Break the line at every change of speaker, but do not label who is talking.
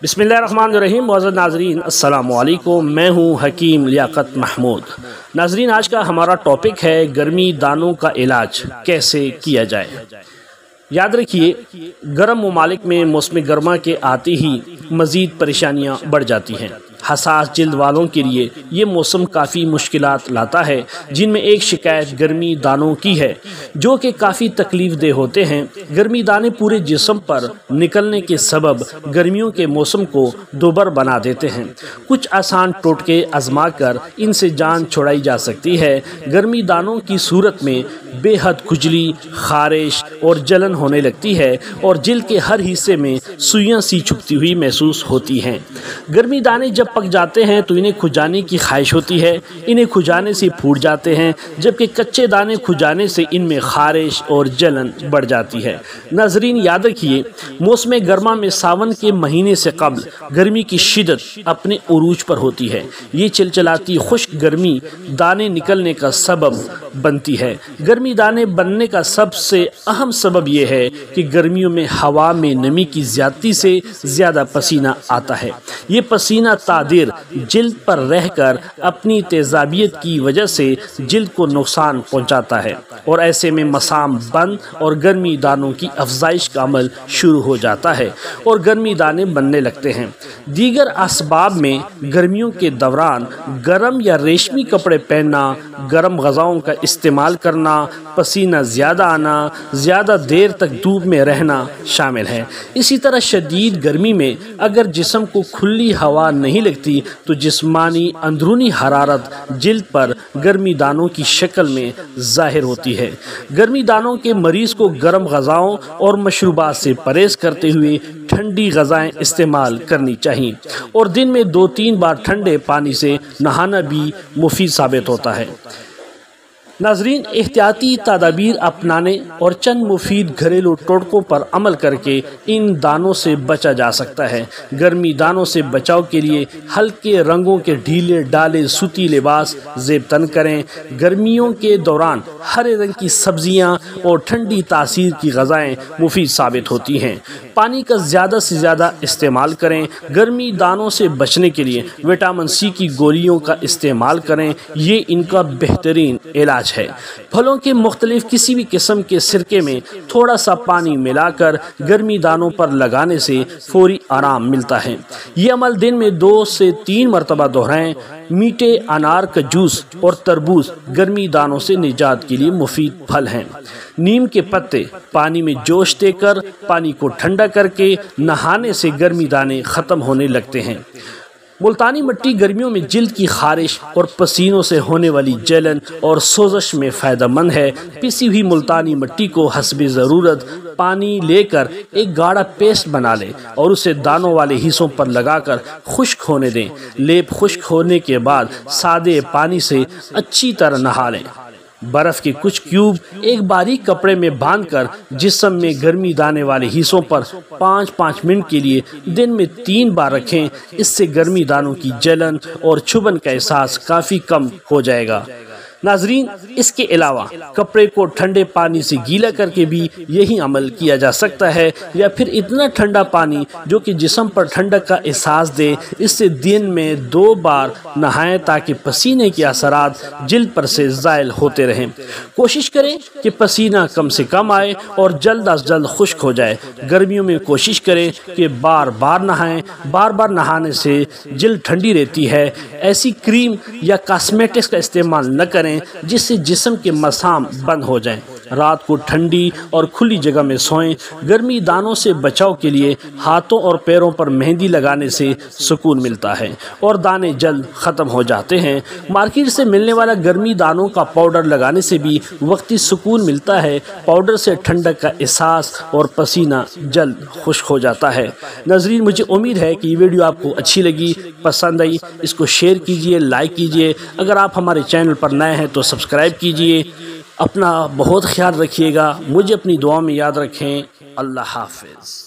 बिस्मिल्लाहिर्रहमानिर्रहीम। मुअज़्ज़ज़ नाज़रीन, अस्सलामु अलैकुम। मैं हूँ हकीम लियाकत महमूद। नाज़रीन, आज का हमारा टॉपिक है गर्मी दानों का इलाज कैसे किया जाए। याद रखिए, गर्म ममालिक में मौसम गर्मा के आते ही मज़ीद परेशानियाँ बढ़ जाती हैं। हसास जिल्द वालों के लिए ये मौसम काफ़ी मुश्किलात लाता है, जिनमें एक शिकायत गर्मी दानों की है, जो कि काफ़ी तकलीफ़ दे होते हैं। गर्मी दाने पूरे जिस्म पर निकलने के सबब गर्मियों के मौसम को दोबर बना देते हैं। कुछ आसान टोटके आजमा कर इनसे जान छुड़ाई जा सकती है। गर्मी दानों की सूरत में बेहद खुजली, खारिश और जलन होने लगती है और जिल्द के हर हिस्से में सुइयां सी चुभती हुई महसूस होती हैं। गर्मी दाने जब पक जाते हैं तो इन्हें खुजाने की ख्वाहिश होती है। इन्हें खुजाने से फूट जाते हैं, जबकि कच्चे दाने खुजाने से इनमें खारिश और जलन बढ़ जाती है। नाज़रीन, याद रखिए, मौसम गर्मा में सावन के महीने से कबल गर्मी की शिद्दत अपने उरूज पर होती है। ये चिलचिलाती खुश्क गर्मी दाने निकलने का सबब बनती है। गर्मी दाने बनने का सबसे अहम सबब यह है कि गर्मियों में हवा में नमी की ज़्यादती से ज़्यादा पसीना आता है। ये पसीना तादिर जिल्द पर रहकर अपनी तेज़ाबियत की वजह से जिल्द को नुकसान पहुंचाता है और ऐसे में मसाम बंद और गर्मी दानों की अफजाइश का अमल शुरू हो जाता है और गर्मी दाने बनने लगते हैं। दीगर असबाब में गर्मियों के दौरान गर्म या रेशमी कपड़े पहनना, गर्म ग़िज़ाओं का इस्तेमाल करना, पसीना ज़्यादा आना, ज़्यादा देर तक धूप में रहना शामिल है। इसी तरह शदीद गर्मी में अगर जिस्म को खुली हवा नहीं लगती तो जिस्मानी अंदरूनी हरारत जिल्द पर गर्मी दानों की शक्ल में ज़ाहिर होती है। गर्मी दानों के मरीज़ को गर्म ग़िज़ाओं और मशरूबात से परहेज़ करते हुए ठंडी ग़िज़ाएँ इस्तेमाल करनी चाहिए और दिन में 2-3 बार ठंडे पानी से नहाना भी मुफीद साबित होता है। नाज़रीन, एहतियाती तदाबीर अपनाने और चंद मुफीद घरेलू टोटकों पर अमल करके इन दानों से बचा जा सकता है। गर्मी दानों से बचाव के लिए हल्के रंगों के ढीले डाले सूती लिबास ज़ेब तन करें। गर्मियों के दौरान हरे रंग की सब्जियां और ठंडी तासीर की ग़िज़ाएँ मुफीद साबित होती हैं। पानी का ज़्यादा से ज़्यादा इस्तेमाल करें। गर्मी दानों से बचने के लिए विटामिन सी की गोलियों का इस्तेमाल करें, ये इनका बेहतरीन इलाज है। फलों के मुख्तलिफ किसी भी किस्म के सिरके में थोड़ा सा पानी मिलाकर गर्मी दानों पर लगाने से फौरी आराम मिलता है। ये अमल दिन में 2 से 3 मरतबा दोहराएं। मीठे अनार का जूस और तरबूज गर्मी दानों से निजात के लिए मुफीद फल हैं। नीम के पत्ते पानी में जोश देकर पानी को ठंडा करके नहाने से गर्मी दाने ख़त्म होने लगते हैं। मुल्तानी मिट्टी गर्मियों में जिल्द की खारिश और पसीनों से होने वाली जलन और सोजश में फ़ायदेमंद है। पिसी हुई मुल्तानी मिट्टी को हस्बे ज़रूरत पानी लेकर एक गाढ़ा पेस्ट बना लें और उसे दानों वाले हिस्सों पर लगाकर खुश्क होने दें। लेप खुश्क होने के बाद सादे पानी से अच्छी तरह नहा लें। बर्फ़ के कुछ क्यूब एक बारीक कपड़े में बांधकर जिस्म में गर्मी दाने वाले हिस्सों पर 5-5 मिनट के लिए दिन में 3 बार रखें। इससे गर्मी दानों की जलन और चुभन का एहसास काफ़ी कम हो जाएगा। नाज़रीन, इसके अलावा कपड़े को ठंडे पानी से गीला करके भी यही अमल किया जा सकता है, या फिर इतना ठंडा पानी जो कि जिस्म पर ठंडक का एहसास दे। इससे दिन में 2 बार नहाएं ताकि पसीने के असरात जिल्द पर से ज़ाइल होते रहें। कोशिश करें कि पसीना कम से कम आए और जल्द अज जल्द खुश्क हो जाए। गर्मियों में कोशिश करें कि बार बार नहाएं। बार बार नहाने से जिल्द ठंडी रहती है। ऐसी क्रीम या कॉस्मेटिक्स का इस्तेमाल न करें जिससे जिस्म के मसाम बंद हो जाएं। रात को ठंडी और खुली जगह में सोएं। गर्मी दानों से बचाव के लिए हाथों और पैरों पर मेहंदी लगाने से सुकून मिलता है और दाने जल्द ख़त्म हो जाते हैं। मार्केट से मिलने वाला गर्मी दानों का पाउडर लगाने से भी वक्ती सुकून मिलता है। पाउडर से ठंडक का एहसास और पसीना जल्द खुश्क हो जाता है। नाज़रीन, मुझे उम्मीद है कि ये वीडियो आपको अच्छी लगी, पसंद आई। इसको शेयर कीजिए, लाइक कीजिए। अगर आप हमारे चैनल पर नए हैं तो सब्सक्राइब कीजिए। अपना बहुत ख्याल रखिएगा। मुझे अपनी दुआ में याद रखें। अल्लाह हाफ़िज़।